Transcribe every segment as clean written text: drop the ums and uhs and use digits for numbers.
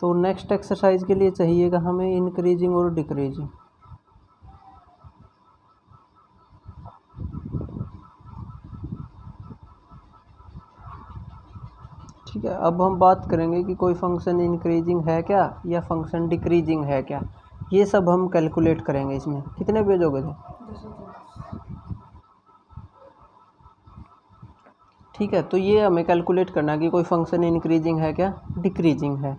तो next exercise के लिए चाहिएगा हमें इंक्रीजिंग और डिक्रीजिंग। ठीक है, अब हम बात करेंगे कि कोई फंक्शन इंक्रीजिंग है क्या या फंक्शन डिक्रीजिंग है क्या, ये सब हम कैलकुलेट करेंगे। इसमें कितने पेज हो गए थे? ठीक है, तो ये हमें कैलकुलेट करना है कि कोई फंक्शन इंक्रीजिंग है क्या डिक्रीजिंग है।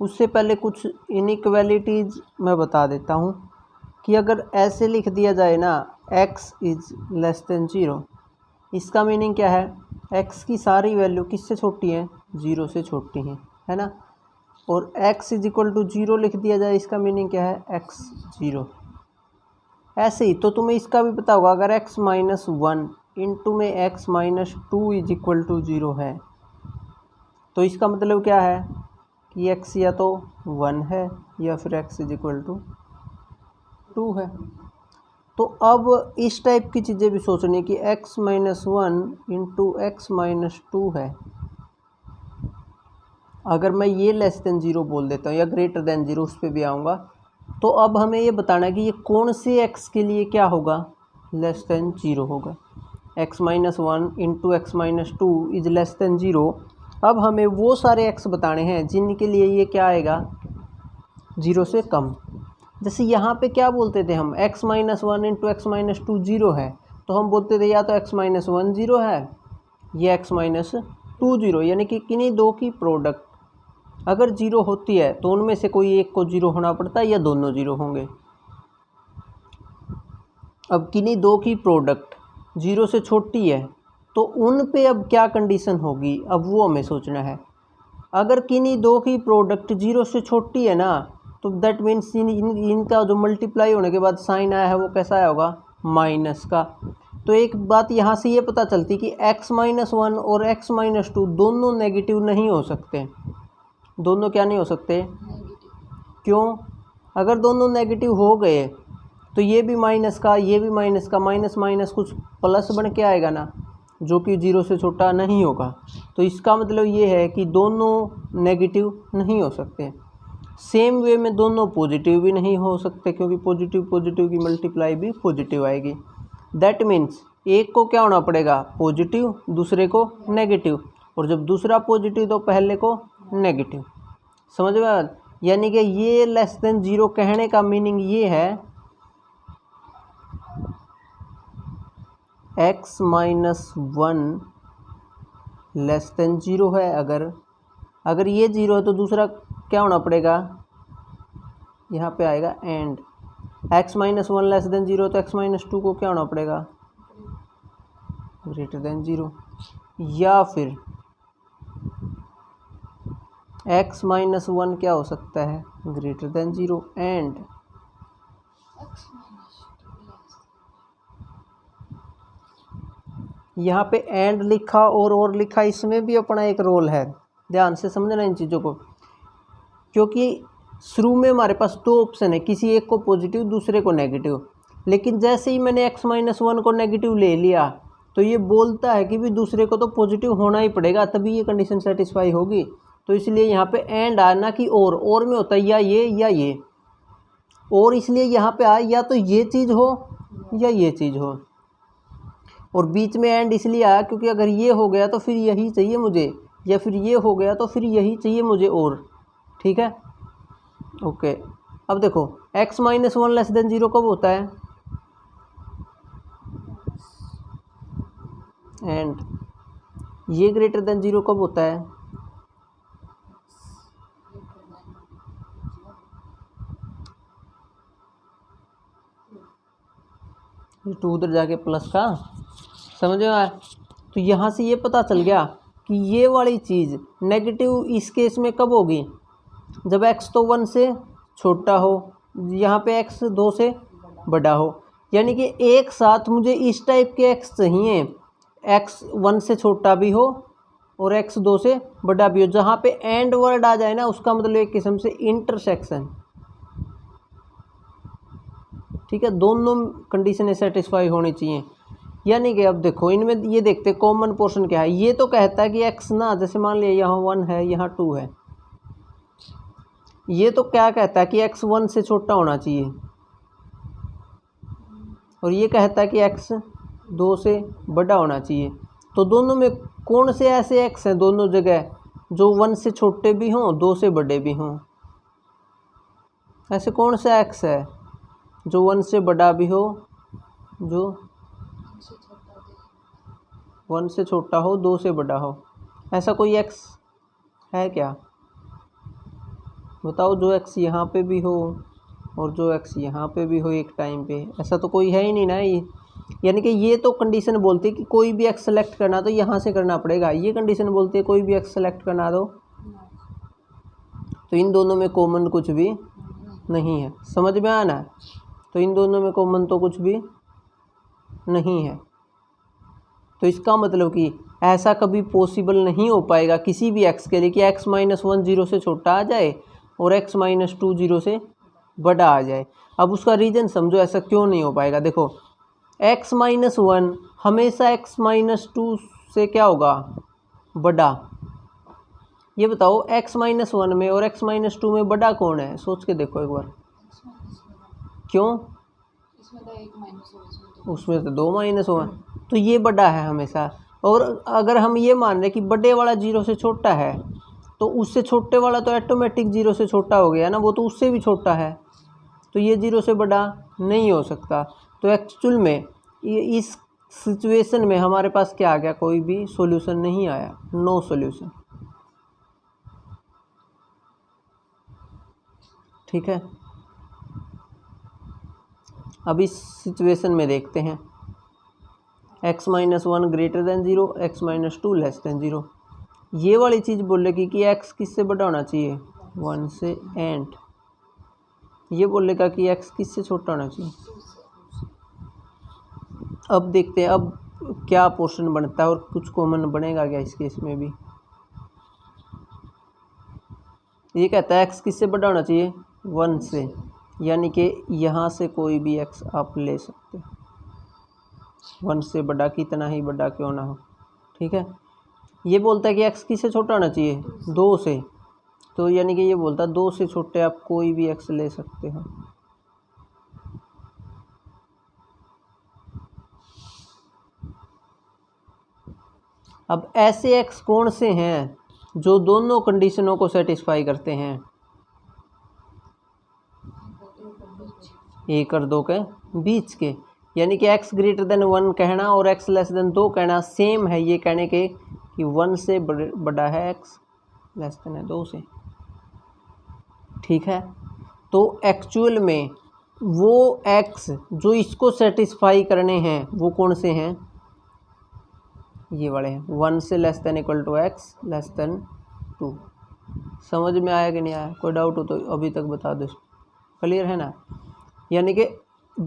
उससे पहले कुछ इनइक्वालिटीज़ मैं बता देता हूँ कि अगर ऐसे लिख दिया जाए ना x इज़ लेस देन 0, इसका मीनिंग क्या है? x की सारी वैल्यू किससे छोटी हैं? 0 से छोटी हैं, है ना। और x इज इक्वल टू 0 लिख दिया जाए, इसका मीनिंग क्या है? x 0। ऐसे ही तो तुम्हें इसका भी पता होगा, अगर x माइनस 1 इंटू में x minus 2 is equal to 0 है, तो इसका मतलब क्या है कि x या तो 1 है या फिर x इज इक्वल टू 2 है। तो अब इस टाइप की चीज़ें भी सोचनी कि x minus 1 into x minus 2 है। अगर मैं ये लेस देन 0 बोल देता हूँ या ग्रेटर देन 0, उस पर भी आऊँगा। तो अब हमें ये बताना है कि ये कौन से x के लिए क्या होगा? लेस देन 0 होगा। x minus 1 into x minus 2 is less then 0। अब हमें वो सारे x बताने हैं जिनके लिए ये क्या आएगा? 0 से कम। जैसे यहाँ पे क्या बोलते थे हम? x minus 1 into x minus 2 0 है, तो हम बोलते थे या तो x माइनस 1 0 है या x माइनस 2 0, यानी कि किन्हीं दो की प्रोडक्ट अगर 0 होती है तो उनमें से कोई एक को 0 होना पड़ता है या दोनों 0 होंगे। अब किन्हीं दो की प्रोडक्ट 0 से छोटी है तो उन पे अब क्या कंडीशन होगी, अब वो हमें सोचना है। अगर किन्हीं दो की प्रोडक्ट 0 से छोटी है ना, तो दैट मीन्स इनका जो मल्टीप्लाई होने के बाद साइन आया है वो कैसा आया होगा? माइनस का। तो एक बात यहाँ से ये पता चलती कि x माइनस 1 और x माइनस 2 दोनों नेगेटिव नहीं हो सकते। दोनों क्या नहीं हो सकते? क्यों? अगर दोनों नेगेटिव हो गए तो ये भी माइनस का, ये भी माइनस का, माइनस माइनस कुछ प्लस बन के आएगा ना, जो कि 0 से छोटा नहीं होगा। तो इसका मतलब ये है कि दोनों नेगेटिव नहीं हो सकते। सेम वे में दोनों पॉजिटिव भी नहीं हो सकते, क्योंकि पॉजिटिव पॉजिटिव की मल्टीप्लाई भी पॉजिटिव आएगी। दैट मीन्स एक को क्या होना पड़ेगा? पॉजिटिव, दूसरे को नेगेटिव, और जब दूसरा पॉजिटिव तो पहले को नेगेटिव। समझ में आया? यानी कि ये लेस देन 0 कहने का मीनिंग ये है x माइनस 1 लेस देन 0 है। अगर ये 0 है तो दूसरा क्या होना पड़ेगा? यहाँ पे आएगा and. x minus 1 less than 0 तो x माइनस 2 को क्या होना पड़ेगा? Greater than 0। या फिर x माइनस 1 क्या हो सकता है? ग्रेटर देन 0 एंड यहाँ पे एंड लिखा और लिखा, इसमें भी अपना एक रोल है। ध्यान से समझना इन चीज़ों को, क्योंकि शुरू में हमारे पास दो ऑप्शन है, किसी एक को पॉजिटिव दूसरे को नेगेटिव। लेकिन जैसे ही मैंने x माइनस 1 को नेगेटिव ले लिया तो ये बोलता है कि भी दूसरे को तो पॉजिटिव होना ही पड़ेगा, तभी ये कंडीशन सेटिस्फाई होगी। तो इसलिए यहाँ पे एंड आया ना कि और में होता है या ये, और इसलिए यहाँ पे आया या तो ये चीज़ हो या ये चीज़ हो, और बीच में एंड इसलिए आया क्योंकि अगर ये हो गया तो फिर यही चाहिए मुझे, या फिर ये हो गया तो फिर यही चाहिए मुझे और। ठीक है, ओके। अब देखो x माइनस 1 लेस देन 0 कब होता है? एंड ये ग्रेटर देन 0 कब होता है? टू उधर जाके प्लस का, समझ में आया? तो यहाँ से ये पता चल गया कि ये वाली चीज़ नेगेटिव इस केस में कब होगी? जब x तो 1 से छोटा हो, यहाँ पे x 2 से बड़ा हो। यानी कि एक साथ मुझे इस टाइप के x चाहिए, x 1 से छोटा भी हो और x 2 से बड़ा भी हो। जहाँ पे एंड वर्ड आ जाए ना, उसका मतलब एक किस्म से इंटरसेक्शन। ठीक है, दोनों कंडीशनें सेटिस्फाई होनी चाहिए। यानी कि अब देखो इनमें ये देखते कॉमन पोर्शन क्या है। ये तो कहता है कि x ना, जैसे मान लिया यहाँ 1 है यहाँ 2 है, ये तो क्या कहता है कि x 1 से छोटा होना चाहिए, और ये कहता है कि x 2 से बड़ा होना चाहिए। तो दोनों में कौन से ऐसे x हैं दोनों जगह जो 1 से छोटे भी हों 2 से बड़े भी हों? ऐसे कौन सा x है जो 1 से बड़ा भी हो, जो 1 से छोटा हो 2 से बड़ा हो? ऐसा कोई x है क्या? बताओ, जो x यहाँ पे भी हो और जो x यहाँ पे भी हो एक टाइम पे, ऐसा तो कोई है ही नहीं ना। ये यानी कि ये तो कंडीशन बोलती है कि कोई भी x सेलेक्ट करना तो यहाँ से करना पड़ेगा, ये कंडीशन बोलती है कोई भी x सेलेक्ट करना दो तो इन दोनों में कॉमन कुछ भी नहीं है। समझ में आना है? तो इन दोनों में कॉमन तो कुछ भी नहीं है। तो इसका मतलब कि ऐसा कभी पॉसिबल नहीं हो पाएगा किसी भी x के लिए कि x माइनस 1 0 से छोटा आ जाए और x माइनस 2 0 से बड़ा आ जाए। अब उसका रीज़न समझो ऐसा क्यों नहीं हो पाएगा। देखो, x माइनस 1 हमेशा x माइनस 2 से क्या होगा, बड़ा। ये बताओ, x माइनस 1 में और x माइनस 2 में बड़ा कौन है? सोच के देखो एक बार। क्यों? उसमें तो 2 माइनस हुआ, तो ये बड़ा है हमेशा। और अगर हम ये मान रहे कि बड़े वाला 0 से छोटा है तो उससे छोटे वाला तो ऑटोमेटिक 0 से छोटा हो गया ना, वो तो उससे भी छोटा है, तो ये 0 से बड़ा नहीं हो सकता। तो एक्चुअल में इस सिचुएशन में हमारे पास क्या आ गया, कोई भी सॉल्यूशन नहीं आया, नो सॉल्यूशन। ठीक है, अब इस सिचुएशन में देखते हैं, x minus 1 greater than 0, x minus 2 less than 0। ये वाली चीज़ बोलेगी कि x किससे बड़ा होना चाहिए, 1 से, एंड ये बोलेगा कि x किससे छोटा होना चाहिए। अब देखते हैं अब क्या पोर्शन बनता है और कुछ कॉमन बनेगा क्या इस केस में भी। ये कहता है x किससे बड़ा होना चाहिए, 1 से, यानी कि यहाँ से कोई भी x आप ले सकते हैं, 1 से बड़ा, कितना ही बड़ा क्यों ना हो। ठीक है, ये बोलता है कि x किससे छोटा होना चाहिए, 2 से, तो यानी कि ये बोलता है 2 से छोटे आप कोई भी x ले सकते हो। अब ऐसे x कौन से हैं जो दोनों कंडीशनों को सेटिस्फाई करते हैं, 1 और 2 के बीच के, यानी कि x ग्रेटर देन 1 कहना और x लेस देन 2 कहना सेम है ये कहने के कि 1 से बड़ा है x, लेस देन है 2 से। ठीक है, तो एक्चुअल में वो x जो इसको सेटिस्फाई करने हैं वो कौन से हैं, ये वाले हैं, 1 से less than equal to x less than 2। समझ में आया कि नहीं आया? कोई डाउट हो तो अभी तक बता दो, क्लियर है ना? यानी कि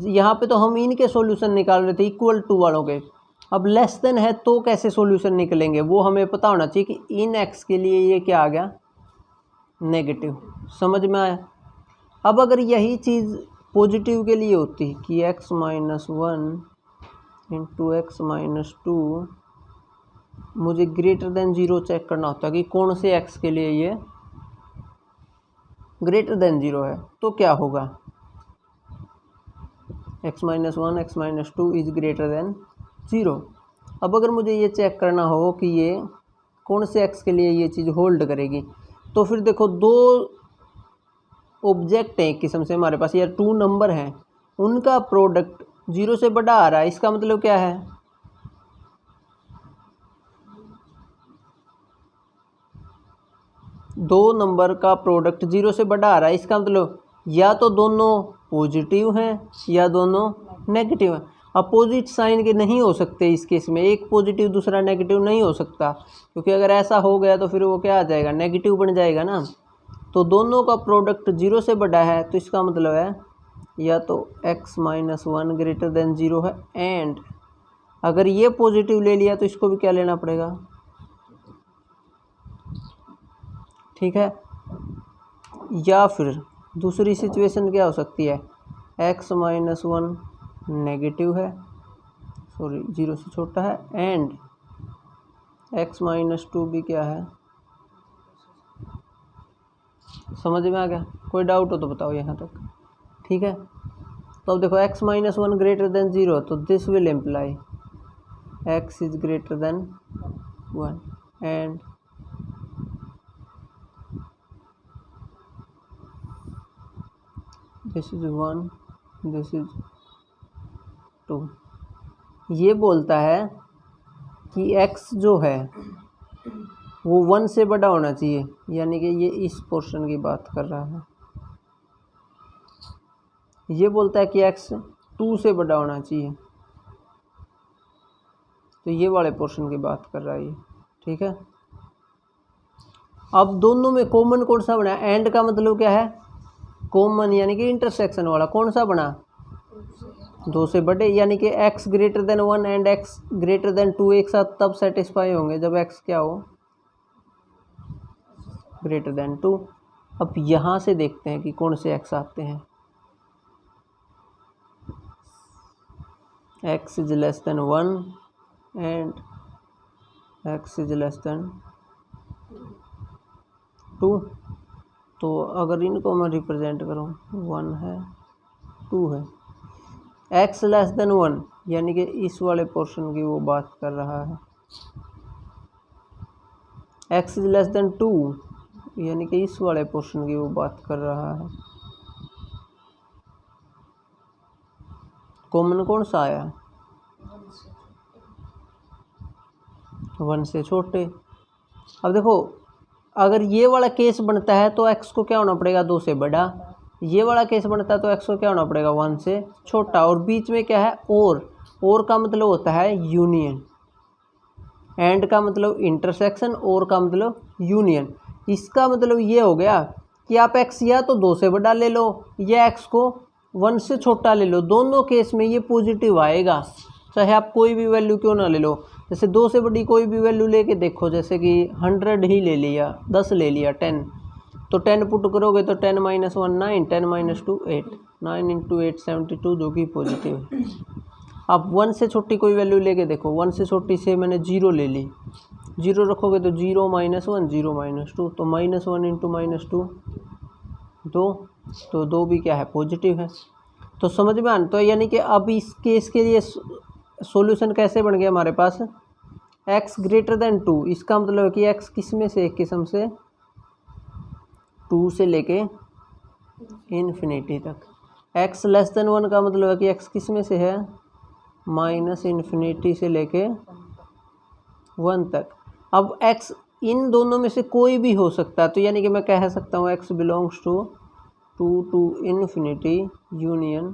यहाँ पे तो हम इनके सॉल्यूशन निकाल रहे थे इक्वल टू वालों के, अब लेस देन है तो कैसे सॉल्यूशन निकलेंगे वो हमें पता होना चाहिए कि इन x के लिए ये क्या आ गया, नेगेटिव। समझ में आया? अब अगर यही चीज़ पॉजिटिव के लिए होती कि x minus 1 into x minus 2, मुझे ग्रेटर देन 0 चेक करना होता कि कौन से x के लिए ये ग्रेटर देन 0 है, तो क्या होगा, x minus 1 x minus 2 is greater then 0। अब अगर मुझे ये चेक करना हो कि ये कौन से x के लिए ये चीज़ होल्ड करेगी, तो फिर देखो दो ऑब्जेक्ट हैं एक किस्म से हमारे पास, यार 2 नंबर हैं, उनका प्रोडक्ट 0 से बड़ा आ रहा है, इसका मतलब क्या है, दो नंबर का प्रोडक्ट 0 से बड़ा आ रहा है, इसका मतलब या तो दोनों पॉजिटिव हैं या दोनों नेगेटिव हैं। अपोजिट साइन के नहीं हो सकते इस केस में, एक पॉजिटिव दूसरा नेगेटिव नहीं हो सकता, क्योंकि अगर ऐसा हो गया तो फिर वो क्या आ जाएगा, नेगेटिव बन जाएगा ना। तो दोनों का प्रोडक्ट 0 से बड़ा है, तो इसका मतलब है या तो x माइनस 1 ग्रेटर देन 0 है, एंड अगर ये पॉजिटिव ले लिया तो इसको भी क्या लेना पड़ेगा। ठीक है, या फिर दूसरी सिचुएशन क्या हो सकती है, x माइनस 1 नेगेटिव है, सॉरी 0 से छोटा है, एंड x माइनस 2 भी क्या है, समझ में आ गया? कोई डाउट हो तो बताओ यहाँ तक, ठीक है। तो अब देखो x minus one greater than zero, तो this will imply x is greater than one and this is one, this is two. ये बोलता है कि x जो है वो वन से बड़ा होना चाहिए, यानी कि ये इस पोर्शन की बात कर रहा है। ये बोलता है कि x टू से बड़ा होना चाहिए, तो ये वाले पोर्शन की बात कर रहा है ये, ठीक है। अब दोनों में कॉमन कौन सा बना? एंड का मतलब क्या है? कॉमन, यानी कि इंटरसेक्शन वाला। कौन सा बना? दो से बड़े, यानी कि x greater than one and x greater than two एक साथ तब सेटिस्फाई होंगे जब x क्या हो? Greater than two. अब यहाँ से देखते हैं कि कौन से x आते हैं। x is less than one and x is less than two. तो अगर इनको मैं रिप्रेजेंट करूँ, वन है, टू है, x लेस देन वन यानी कि इस वाले पोर्शन की वो बात कर रहा है। x is less than two यानी कि इस वाले पोर्शन की वो बात कर रहा है। कॉमन कौन सा आया? वन से छोटे। अब देखो, अगर ये वाला केस बनता है तो x को क्या होना पड़ेगा? दो से बड़ा। ये वाला केस बनता है तो x को क्या होना पड़ेगा? वन से छोटा। और बीच में क्या है? और का मतलब होता है यूनियन। एंड का मतलब इंटरसेक्शन, और का मतलब यूनियन। इसका मतलब ये हो गया कि आप x या तो दो से बड़ा ले लो या x को वन से छोटा ले लो। दोनों केस में ये पॉजिटिव आएगा, चाहे आप कोई भी वैल्यू क्यों ना ले लो। जैसे दो से बड़ी कोई भी वैल्यू लेके देखो, जैसे कि 100 ही ले लिया, 10 ले लिया, 10, तो 10 पुट करोगे तो 10 minus one 9, 10 minus two 8, 9 into 8 72, जो कि पॉजिटिव है। आप वन से छोटी कोई वैल्यू लेके देखो, वन से छोटी से मैंने जीरो ले ली, जीरो रखोगे तो zero minus one, zero minus two, तो minus one into minus two दो, तो दो भी क्या है? पॉजिटिव है। तो समझ में आना। तो यानी कि अब इस केस के लिए सॉल्यूशन कैसे बन गया हमारे पास? x ग्रेटर देन टू, इसका मतलब है कि x किस में से? एक किस्म से टू से लेके इन्फिनिटी तक। x लेस देन वन का मतलब है कि x किस में से है? माइनस इन्फिनिटी से लेके वन तक। अब x इन दोनों में से कोई भी हो सकता है, तो यानी कि मैं कह सकता हूँ x belongs to two infinity union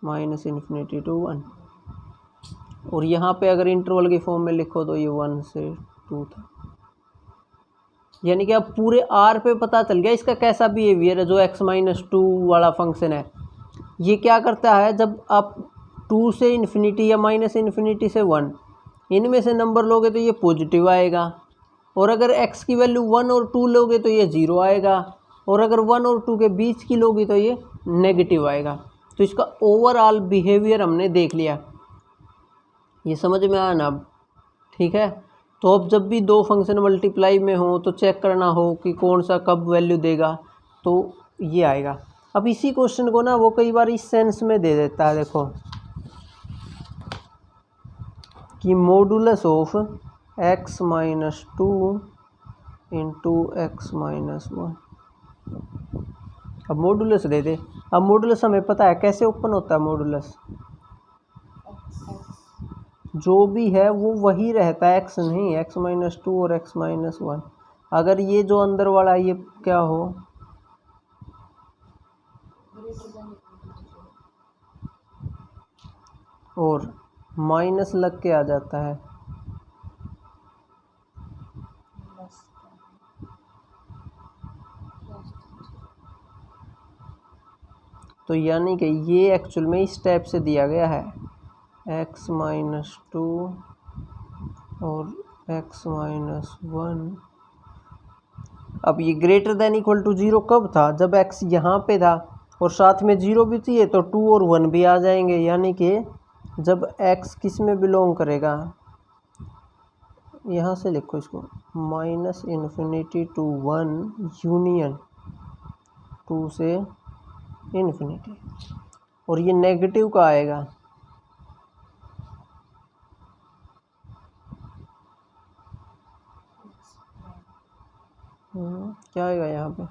minus infinity to one. और यहाँ पे अगर इंटरवल के फॉर्म में लिखो तो ये वन से टू था। यानी कि अब पूरे आर पे पता चल गया इसका कैसा बिहेवियर है। जो x माइनस टू वाला फंक्शन है, ये क्या करता है? जब आप टू से इन्फिनिटी या माइनस इन्फिनिटी से वन, इनमें से नंबर लोगे तो ये पॉजिटिव आएगा। और अगर x की वैल्यू वन और टू लोगे तो ये ज़ीरो आएगा। और अगर वन और टू के बीच की लोगी तो ये नेगेटिव आएगा। तो इसका ओवरऑल बिहेवियर हमने देख लिया। ये समझ में आया ना अब? ठीक है। तो अब जब भी दो फंक्शन मल्टीप्लाई में हो तो चेक करना हो कि कौन सा कब वैल्यू देगा, तो ये आएगा। अब इसी क्वेश्चन को ना वो कई बार इस सेंस में दे देता है, देखो, कि modulus of x minus two into x minus one. अब मॉडुलस दे दे। अब मॉडुलस हमें पता है कैसे ओपन होता है। मॉडुलस जो भी है वो वही रहता है, x नहीं, x माइनस टू और x माइनस वन। अगर ये जो अंदर वाला ये क्या हो, और माइनस लग के आ जाता है, तो यानी कि ये एक्चुअल में इस टाइप से दिया गया है, x माइनस टू और x माइनस वन। अब ये greater than equal to zero कब था? जब x यहाँ पे था और साथ में ज़ीरो भी चाहिए तो टू और वन भी आ जाएंगे। यानी कि जब x किस में बिलोंग करेगा, यहाँ से लिखो इसको, minus infinity to one union 2 से इन्फिनिटी, और ये नेगेटिव का आएगा क्या आएगा यहाँ पे,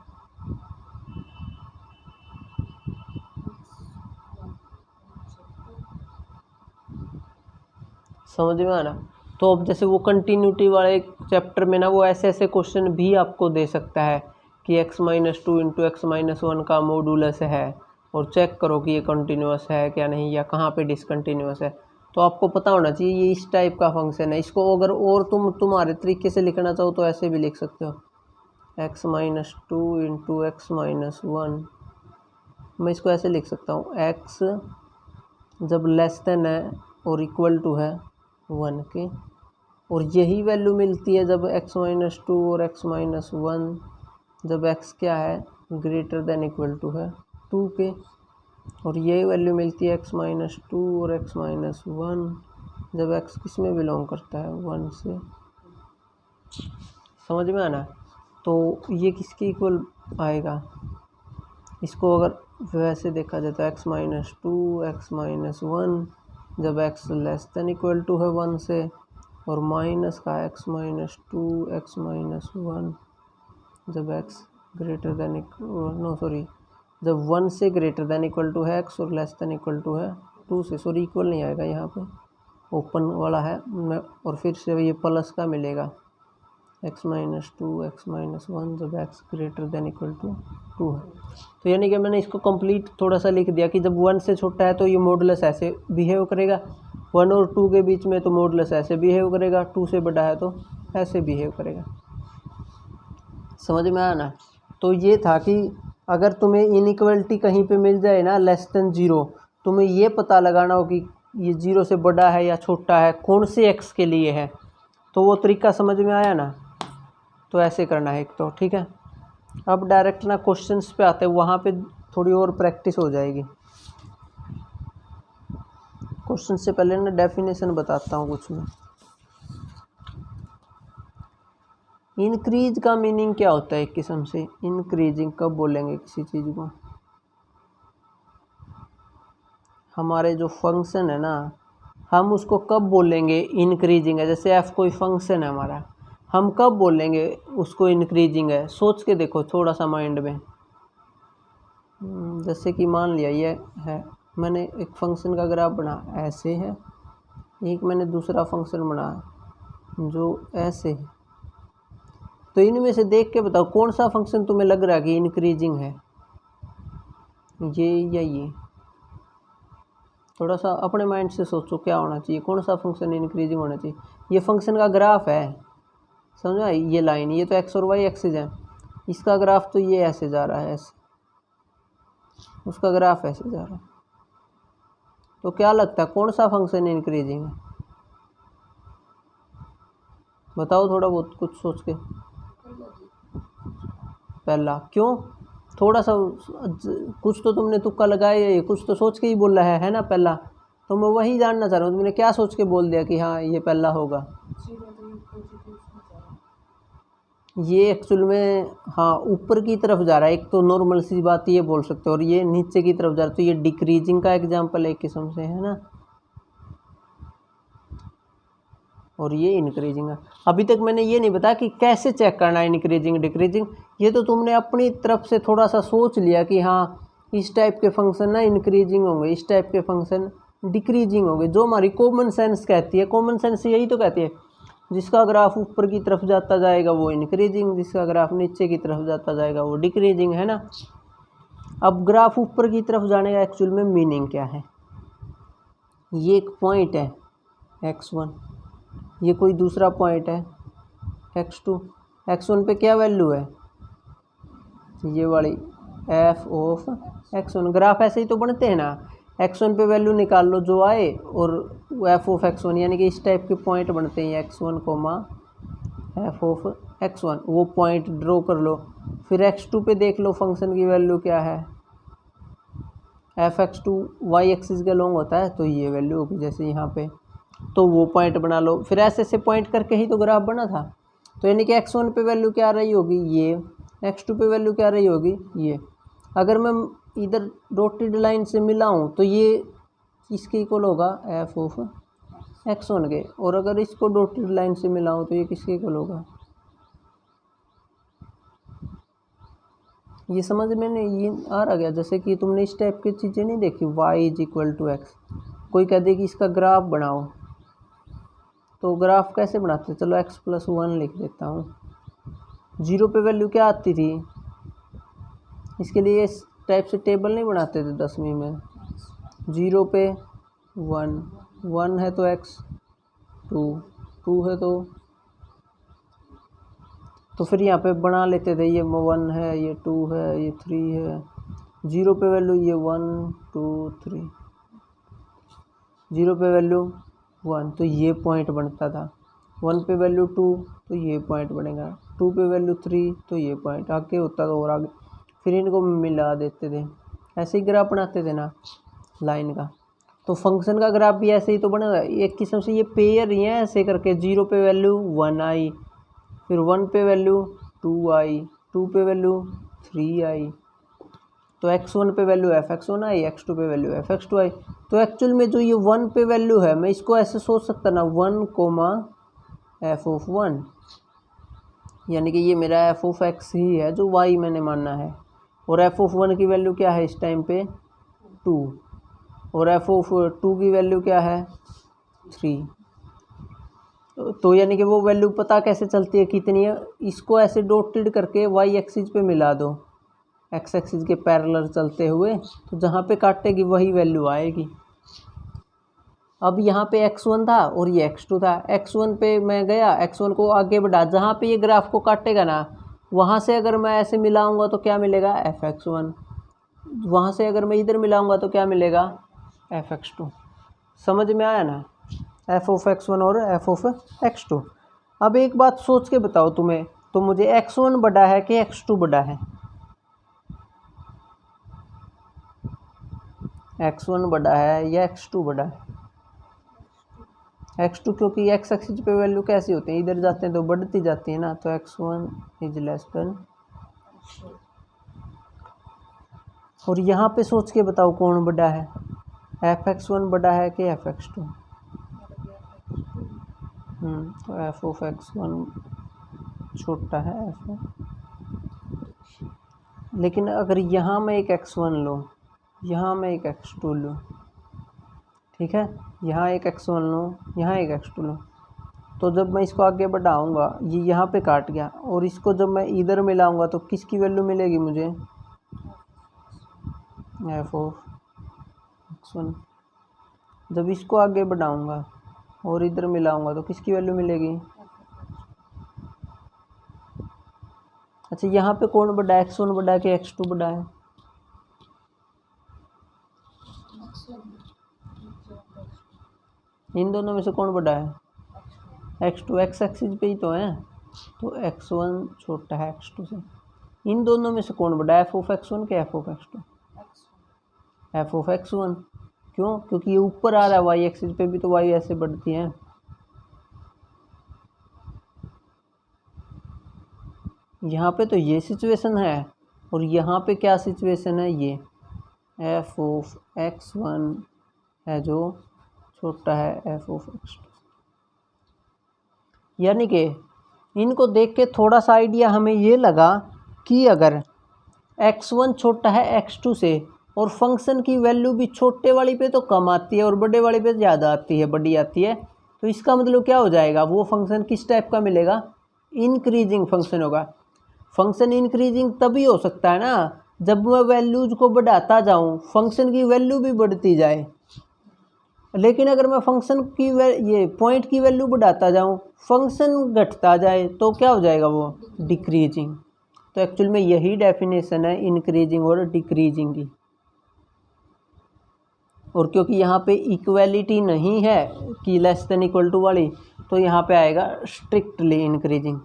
समझ में आ रहा। तो अब जैसे वो कंटिन्यूटी वाले चैप्टर में ना वो ऐसे ऐसे क्वेश्चन भी आपको दे सकता है कि x-2 इंटू x-1 का मॉडुलस है, और चेक करो कि ये कंटिन्यूस है क्या नहीं, या कहाँ पे डिसकंटिन्यूस है। तो आपको पता होना चाहिए ये इस टाइप का फंक्शन है। इसको अगर और तुम्हारे तरीके से लिखना चाहो तो ऐसे भी लिख सकते हो, x-2 इंटू x-1। मैं इसको ऐसे लिख सकता हूँ, x जब लेस देन है और इक्वल टू है 1 के, और यही वैल्यू मिलती है जब x-2 और x-1 जब x क्या है ग्रेटर देन इक्वल टू है 2 के, और यही वैल्यू मिलती है x-2 और x-1 जब x किस में बिलोंग करता है 1 से। समझ में आना। तो ये किसके इक्वल आएगा, इसको अगर वैसे देखा जाए तो x-2 x-1 जब x less than equal to है 1 से, और माइनस का x-2 x-1 जब x ग्रेटर देन जब 1 से ग्रेटर देन इक्वल टू है x और लेस देन इक्वल टू है 2 से, सॉरी इक्वल नहीं आएगा यहाँ पे, ओपन वाला है और फिर से ये प्लस का मिलेगा x-2 x-1 जब x greater than equal to 2 है। तो यानी कि मैंने इसको कंप्लीट थोड़ा सा लिख दिया कि जब 1 से छोटा है तो ये मॉडुलस ऐसे बिहेव करेगा, 1 और 2 के बीच में तो मॉडुलस ऐसे बिहेव करेगा, 2 से बड़ा है तो ऐसे बिहेव करेगा। समझ में आया ना। तो ये था कि अगर तुम्हें इनइक्वलिटी कहीं पे मिल जाए ना लेस देन 0, तुम्हें ये पता लगाना हो कि ये 0 से बड़ा है या छोटा है, कौन से x के लिए है। तो वो तरीका समझ में आया ना। तो ऐसे करना है एक तो, ठीक है। अब डायरेक्ट ना क्वेश्चंस पे आते हैं, वहाँ पे थोड़ी और प्रैक्टिस हो जाएगी। क्वेश्चन से पहले ना डेफिनेशन बताता हूँ कुछ मैं। इंक्रीज का मीनिंग क्या होता है एक किस्म से, इंक्रीजिंग कब बोलेंगे किसी चीज़ को, हमारे जो फंक्शन है ना हम उसको कब बोलेंगे इंक्रीजिंग है। जैसे f कोई फंक्शन है हमारा, हम कब बोलेंगे उसको इंक्रीजिंग है, सोच के देखो थोड़ा सा माइंड में। जैसे कि मान लिया ये है, मैंने एक फंक्शन का ग्राफ बना ऐसे है, एक मैंने दूसरा फंक्शन बना जो ऐसे है। तो इनमें से देख के बताओ कौन सा फंक्शन तुम्हें लग रहा है कि इंक्रीजिंग है, ये या ये। थोड़ा सा अपने माइंड से सोचो क्या होना चाहिए, कौन सा फंक्शन इंक्रीजिंग होना चाहिए। ये फंक्शन का ग्राफ है, समझा, ये लाइन, ये तो x और y एक्सिस है, इसका ग्राफ तो ये ऐसे जा रहा है ऐसे, उसका ग्राफ ऐसे जा रहा है। तो क्या लगता है कौन सा फंक्शन इंक्रीजिंग है, बताओ थोड़ा बहुत कुछ सोच के। पहला, क्यों, थोड़ा सा कुछ तो तुमने तुक्का लगाया है, कुछ तो सोच के ही बोला है ना पहला। तो मैं वही जानना चाह रहा हूँ तुमने क्या सोच के बोल दिया कि हाँ ये पहला होगा। ये एक्चुअल में हाँ ऊपर की तरफ जा रहा है, एक तो नॉर्मल सी बात ये बोल सकते हो, और ये नीचे की तरफ जा रहा है, तो ये डिक्रीजिंग का एग्जांपल है एक किस्म से, है ना। और ये इंक्रीजिंग है। अभी तक मैंने ये नहीं बताया कि कैसे चेक करना है इंक्रीजिंग डिक्रीजिंग, ये तो तुमने अपनी तरफ से थोड़ा सा सोच लिया कि हाँ इस टाइप के फंक्शन ना इंक्रीजिंग होंगे, इस टाइप के फंक्शन डिक्रीजिंग होंगे। जो हमारी कॉमन सेंस कहती है, कॉमन सेंस यही तो कहती है, जिसका ग्राफ ऊपर की तरफ जाता जाएगा वो इंक्रीजिंग, जिसका ग्राफ नीचे की तरफ जाता जाएगा वो डिक्रीजिंग, है ना। अब ग्राफ ऊपर की तरफ जाने का एक्चुअल में मीनिंग क्या है, ये एक पॉइंट है x1, ये कोई दूसरा पॉइंट है x2, x1 पे क्या वैल्यू है, ये वाली f ऑफ x1। ग्राफ ऐसे ही तो बनते हैं ना, x1 पे वैल्यू निकाल लो जो आए और f ऑफ x1, यानी कि इस टाइप के पॉइंट बनते हैं x1 coma f of x1, वो पॉइंट ड्रॉ कर लो। फिर x2 पे देख लो फंक्शन की वैल्यू क्या है, f(x2) y एक्सिस के लॉन्ग होता है, तो ये वैल्यू होगी जैसे यहाँ पे, तो वो पॉइंट बना लो। फिर ऐसे ऐसे पॉइंट करके ही तो ग्राफ बना था। तो यानी कि x1 पे वैल्यू क्या आ रही होगी ये, x2 पे वैल्यू क्या आ रही होगी ये, अगर मैं इधर डॉटेड लाइन से मिलाऊं तो ये किसके इक्वल होगा, एफ ऑफ x1 के, और अगर इसको डॉटेड लाइन से मिलाऊं तो ये किसके इक्वल होगा। ये समझ में नहीं ये आ रहा गया। जैसे कि तुमने इस टाइप की चीज़ें नहीं देखी, y is equal to x, कोई कह दे कि इसका ग्राफ बनाओ, तो ग्राफ कैसे बनाते, चलो x+1 लिख देता हूँ। 0 पे वैल्यू क्या आती थी, इसके लिए इस टाइप से टेबल नहीं बनाते थे 10वीं में। 0 पे 1, 1 है तो x, 2 है तो फिर यहाँ पे बना लेते थे, ये 1 है, ये 2 है, ये 3 है। 0 पे वैल्यू ये 1 2 3, 0 पे वैल्यू 1 तो ये पॉइंट बनता था। 1 पे वैल्यू 2 तो ये पॉइंट बनेगा। 2 पे वैल्यू 3 तो ये पॉइंट आगे होता था और आगे, फिर इनको मिला देते थे। ऐसे ही ग्राफ बनाते थे ना लाइन का। तो फंक्शन का ग्राफ भी ऐसे ही तो बनेगा। एक किस्म से ये पेयर ही है ऐसे करके। 0 पे वैल्यू 1 आई, फिर 1 पे वैल्यू 2 आई, 2 पे वैल्यू 3 आई, तो x1 पे वैल्यू fx1 आई, x2 पे वैल्यू fx2 आई। तो एक्चुअल में जो ये 1 पे वैल्यू है, मैं इसको ऐसे सोच सकता ना 1 कोमा एफ ऑफ 1, यानी कि ये मेरा एफ ऑफ एक्स ही है जो y मैंने मानना है। और एफ ऑफ 1 की वैल्यू क्या है इस टाइम पे 2, और एफ ऑफ 2 की वैल्यू क्या है 3। तो यानी कि वो वैल्यू पता कैसे चलती है कितनी है, इसको ऐसे डॉटेड करके वाई एक्सिस पे मिला दो, एक्स एक्सिस के पैरेलल चलते हुए, तो जहाँ पे काटेगी वही वैल्यू आएगी। अब यहाँ पे x1 था और ये x2 था। x1 पे मैं गया, x1 को आगे बढ़ा, जहाँ पे ये ग्राफ को काटेगा ना वहाँ से अगर मैं ऐसे मिलाऊंगा तो क्या मिलेगा fx1, वहाँ से अगर मैं इधर मिलाऊंगा तो क्या मिलेगा fx2। समझ में आया ना, एफ ऑफ x1 और एफ ऑफ x2। अब एक बात सोच के बताओ तुम्हें, तो मुझे x1 बड़ा है कि x2 बड़ा है, x1 बड़ा है या x2 बड़ा है, x2, क्योंकि x एक्सिस पे वैल्यू कैसी होती है, इधर जाते हैं तो बढ़ती जाती है ना, तो x1 इज लेस देन। और यहाँ पे सोच के बताओ कौन बड़ा है, fx1 बड़ा है कि fx2। तो एफ ऑफ x1 छोटा है f, लेकिन अगर यहाँ मैं एक x1 लूँ, यहाँ मैं एक x2 लूँ, ठीक है, यहाँ एक x1 लूँ, यहाँ एक x2 लूँ, तो जब मैं इसको आगे बढ़ाऊँगा ये यहाँ पे काट गया, और इसको जब मैं इधर मिलाऊँगा तो किसकी वैल्यू मिलेगी मुझे, एफ ऑफ x1। जब इसको आगे बढ़ाऊँगा और इधर मिलाऊँगा तो किसकी वैल्यू मिलेगी। अच्छा, यहाँ पे कौन बड़ा है, x1 बड़ा है कि x2 बड़ा है, इन दोनों में से कौन बड़ा है, x2, x एक्सिस पे ही तो है, तो x1 छोटा है x2 से। इन दोनों में से कौन बड़ा है, एफ ऑफ x1 के F of x2, F of x1। क्यों, क्योंकि ये ऊपर आ रहा है, वाई एक्सिस पे भी तो वाई ऐसे बढ़ती है। यहाँ पे तो ये सिचुएशन है, और यहाँ पे क्या सिचुएशन है, ये एफ ऑफ x1 है जो छोटा है एफ ऑफ x2। यानी कि इनको देख के थोड़ा सा आइडिया हमें ये लगा कि अगर x1 छोटा है x2 से और फंक्शन की वैल्यू भी छोटे वाली पे तो कम आती है और बड़े वाली पे ज़्यादा आती है, बड़ी आती है, तो इसका मतलब क्या हो जाएगा, वो फंक्शन किस टाइप का मिलेगा, इंक्रीजिंग फंक्शन होगा। फंक्शन इंक्रीजिंग तभी हो सकता है ना जब मैं वैल्यूज को बढ़ाता जाऊं, फंक्शन की वैल्यू भी बढ़ती जाए। लेकिन अगर मैं फंक्शन की ये पॉइंट की वैल्यू बढ़ाता जाऊं, फंक्शन घटता जाए, तो क्या हो जाएगा, वो डिक्रीजिंग। तो एक्चुअल में यही डेफिनेशन है इंक्रीजिंग और डिक्रीजिंग की। और क्योंकि यहाँ पे इक्वलिटी नहीं है कि लेस देन इक्वल टू वाली, तो यहाँ पे आएगा स्ट्रिक्टली इंक्रीजिंग।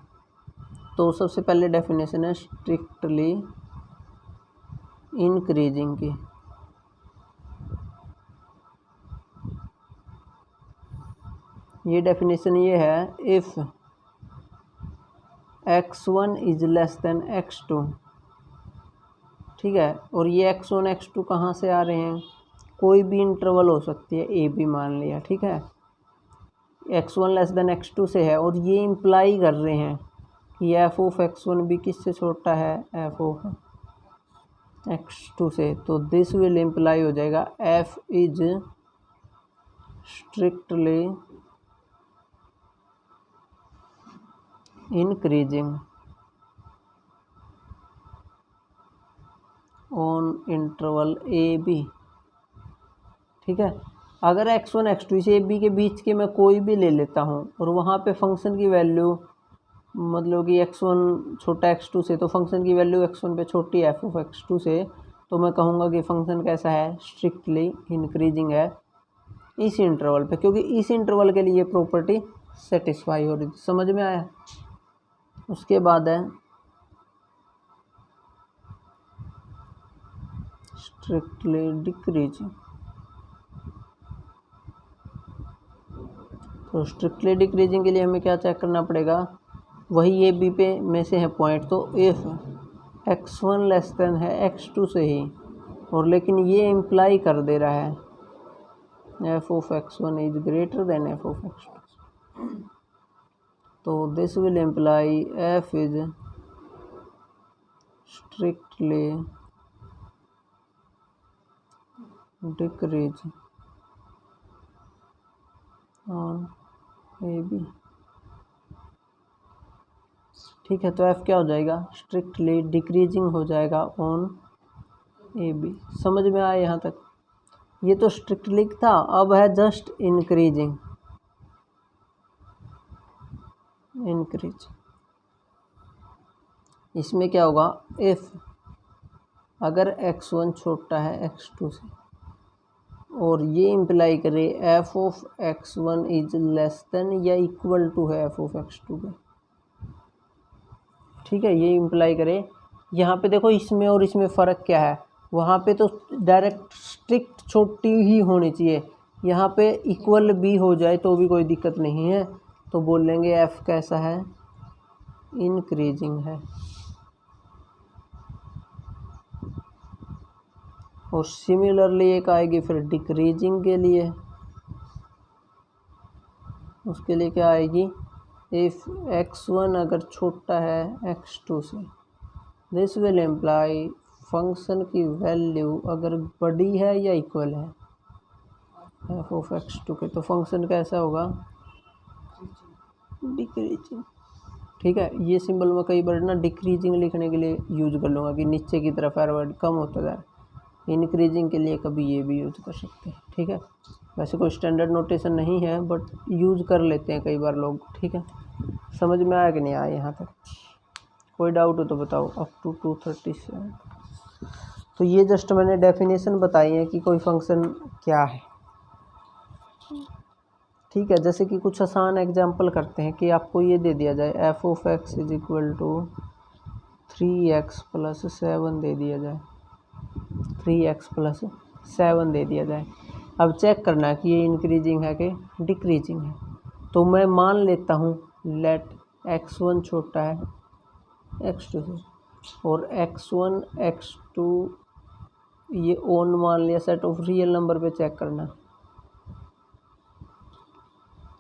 तो सबसे पहले डेफिनेशन है स्ट्रिक्टली इंक्रीजिंग की। ये डेफिनेशन ये है, if x1 is less then x2, ठीक है। और ये x1 x2 कहाँ से आ रहे हैं, कोई भी इंटरवल हो सकती है, ए बी मान लिया, ठीक है। x1 लेस देन x2 से है, और ये इम्प्लाई कर रहे हैं कि एफ ऑफ x1 भी किससे छोटा है, एफ ऑफ x2 से। तो दिस विल इम्प्लाई हो जाएगा f is strictly increasing on interval A B, ठीक है। अगर x1 x2 से a b के बीच के मैं कोई भी ले लेता हूँ और वहाँ पे फंक्शन की वैल्यू मतलब कि x1 छोटा x2 से, तो फंक्शन की वैल्यू x1 पे छोटी है f ऑफ x2 से, तो मैं कहूँगा कि फंक्शन कैसा है, स्ट्रिक्टली इंक्रीजिंग है इस इंटरवल पे, क्योंकि इस इंटरवल के लिए प्रॉपर्टी सेटिस्फाई हो रही थी। समझ में आया। उसके बाद है स्ट्रिक्टली डिक्रीजिंग। तो स्ट्रिक्टली डिक्रीजिंग के लिए हमें क्या चेक करना पड़ेगा, वही ए बी पे में से है पॉइंट, तो इफ़ x1 लेस देन है x2 से ही, और लेकिन ये इम्प्लाई कर दे रहा है f of x1 is greater than f of x2, तो this will imply f is strictly decreasing on A B, ठीक है। तो f क्या हो जाएगा, स्ट्रिक्टली डिक्रीजिंग हो जाएगा ऑन ए बी। समझ में आया यहाँ तक। ये तो स्ट्रिक्टली था, अब है जस्ट इंक्रीजिंग, इसमें क्या होगा, इफ़ अगर x1 छोटा है x2 से और ये इम्प्लाई करे f of x1 is less then या इक्वल टू है f ऑफ x2 के, ठीक है। ये इम्प्लाई करे, यहाँ पे देखो इसमें और इसमें फ़र्क क्या है, वहाँ पे तो डायरेक्ट स्ट्रिक्ट छोटी ही होनी चाहिए, यहाँ पे इक्वल भी हो जाए तो भी कोई दिक्कत नहीं है, तो बोल लेंगे f कैसा है, इंक्रीजिंग है। और सिमिलरली एक आएगी फिर डिक्रीजिंग के लिए, उसके लिए क्या आएगी, इफ़ x1 अगर छोटा है x2 से, दिस विल इम्प्लाई फंक्शन की वैल्यू अगर बड़ी है या इक्वल है f ऑफ x2 के, तो फंक्शन कैसा होगा, डिक्रीजिंग, ठीक है। ये सिंबल मैं कई बार ना डिक्रीजिंग लिखने के लिए यूज कर लूँगा कि नीचे की तरफ फॉरवर्ड कम होता जाए, इंक्रीजिंग के लिए कभी ये भी यूज़ कर सकते हैं, ठीक है। वैसे कोई स्टैंडर्ड नोटेशन नहीं है बट यूज़ कर लेते हैं कई बार लोग, ठीक है। समझ में आया कि नहीं आया यहाँ तक, कोई डाउट हो तो बताओ। अप टू 237, तो ये जस्ट मैंने डेफिनेशन बताई है कि कोई फंक्शन क्या है, ठीक है। जैसे कि कुछ आसान एग्जांपल करते हैं कि आपको ये दे दिया जाए f of x is equal to 3x plus 7 दे दिया जाए, 3x प्लस 7 दे दिया जाए। अब चेक करना है कि ये इंक्रीजिंग है कि डिक्रीजिंग है। तो मैं मान लेता हूँ लेट x1 छोटा है x2 से, और x1 x2 ये ऑन मान लिया, सेट ऑफ रियल नंबर पे चेक करना,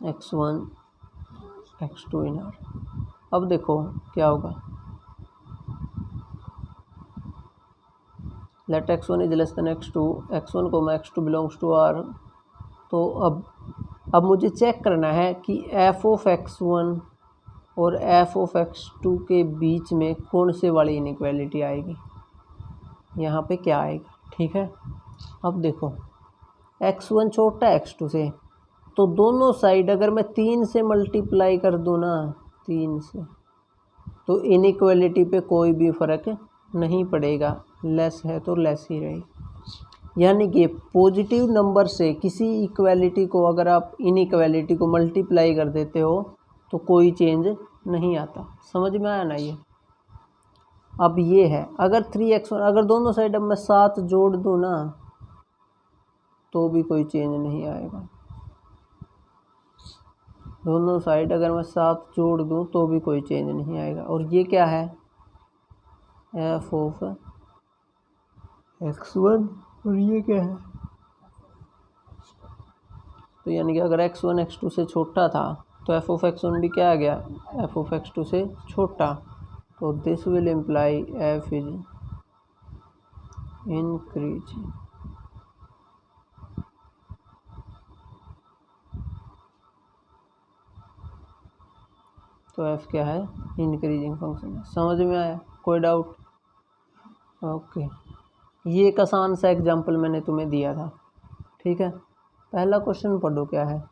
x1 x2 इन आर। अब देखो क्या होगा, late x1 is less then x2, x1 को मैं x2 बिलोंग्स टू r। तो अब मुझे चेक करना है कि f ऑफ x1 और f ऑफ x2 के बीच में कौन से वाली इनइक्वालिटी आएगी, यहाँ पे क्या आएगा, ठीक है। अब देखो x1 छोटा है x2 से, तो दोनों साइड अगर मैं 3 से मल्टीप्लाई कर दूँ ना, 3 से, तो इनइक्वालिटी पे कोई भी फ़र्क नहीं पड़ेगा, लेस है तो लेस ही रहेगी। यानी कि पॉजिटिव नंबर से किसी इक्वालिटी को अगर आप इनइक्वालिटी को मल्टीप्लाई कर देते हो तो कोई चेंज नहीं आता। समझ में आया ना ये। अब ये है अगर 3x1, अगर दोनों साइड अब मैं 7 जोड़ दूँ ना तो भी कोई चेंज नहीं आएगा। दोनों साइड अगर मैं 7 जोड़ दूँ तो भी कोई चेंज नहीं आएगा। और ये क्या है, f ऑफ x1 और ये क्या है, तो यानी कि अगर x1 x2 से छोटा था तो एफ ऑफ x1 भी क्या आ गया, एफ ऑफ x2 से छोटा। तो this will imply F is increasing. तो एफ क्या है, इंक्रीजिंग फंक्शन है। समझ में आया, कोई डाउट? ओके, ये एक आसान सा एग्जांपल मैंने तुम्हें दिया था, ठीक है। पहला क्वेश्चन पढ़ो क्या है।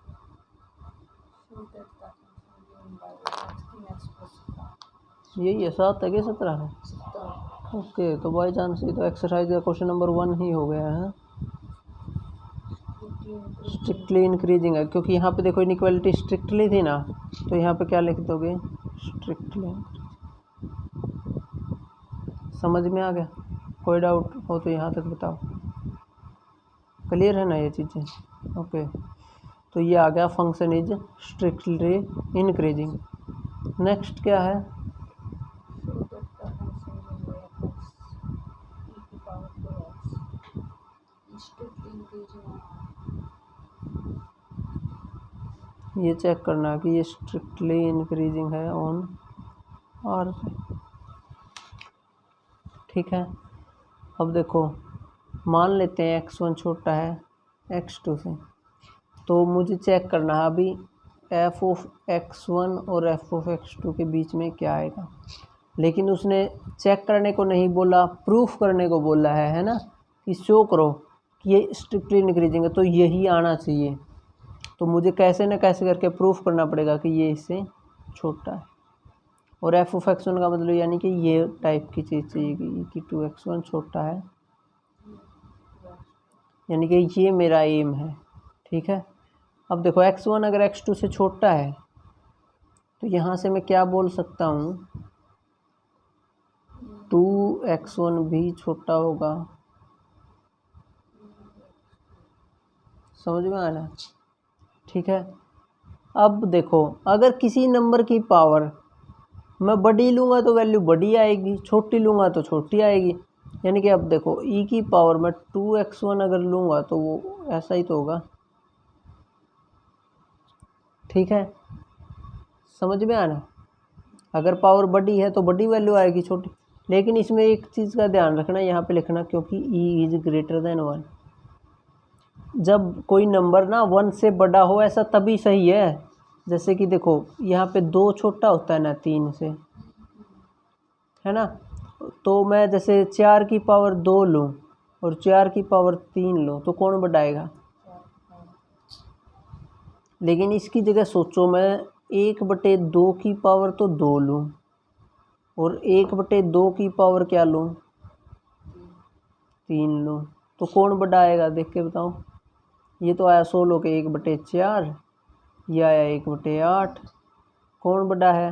यही है, 7 है कि 17 है? ओके, तो बाई चांस ये तो एक्सरसाइज का क्वेश्चन नंबर 1 ही हो गया है। स्ट्रिक्टली इंक्रीजिंग है, क्योंकि यहाँ पे देखो इनइक्वालिटी स्ट्रिक्टली थी ना, तो यहाँ पे क्या लिख दोगे, स्ट्रिक्टली। समझ में आ गया? कोई डाउट हो तो यहाँ तक बताओ। क्लियर है ना ये चीज़ें? ओके, तो ये आ गया function is strictly increasing. Next क्या है, ये चेक करना कि ये स्ट्रिक्टली इंक्रीजिंग है ऑन आर पे, ठीक है। अब देखो, मान लेते हैं x1 छोटा है x2 से, तो मुझे चेक करना है अभी एफ ऑफ x1 और एफ ऑफ x2 के बीच में क्या आएगा। लेकिन उसने चेक करने को नहीं बोला, प्रूफ करने को बोला है ना, कि शो करो कि ये स्ट्रिक्टली इंक्रीजिंग है, तो यही आना चाहिए। तो मुझे कैसे न कैसे करके प्रूफ करना पड़ेगा कि ये इससे छोटा है। और एफ ऑफ x1 का मतलब यानी कि ये टाइप की चीज़ चाहिए कि 2x1 छोटा है, यानी कि ये मेरा एम है, ठीक है। अब देखो x1 अगर x2 से छोटा है तो यहाँ से मैं क्या बोल सकता हूँ, 2x1 भी छोटा होगा। समझ में आना, ठीक है। अब देखो, अगर किसी नंबर की पावर मैं बड़ी लूँगा तो वैल्यू बड़ी आएगी, छोटी लूँगा तो छोटी आएगी। यानी कि अब देखो e की पावर में 2x1 अगर लूँगा तो वो ऐसा ही तो होगा, ठीक है। समझ में आना, अगर पावर बड़ी है तो बड़ी वैल्यू आएगी, छोटी। लेकिन इसमें एक चीज़ का ध्यान रखना, यहाँ पे लिखना, क्योंकि e इज़ ग्रेटर देन 1। जब कोई नंबर ना 1 से बड़ा हो ऐसा तभी सही है। जैसे कि देखो यहाँ पे 2 छोटा होता है ना 3 से, है ना। तो मैं जैसे 4 की पावर 2 लूँ और 4 की पावर 3 लूँ तो कौन बढ़ाएगा? लेकिन इसकी जगह सोचो, मैं 1/2 की पावर तो 2 लूँ और 1/2 की पावर क्या लूँ, 3 लूँ, तो कौन बढ़ाएगा? देख के बताओ। ये तो आया 16 के 1/4, ये आया 1/8, कौन बड़ा है?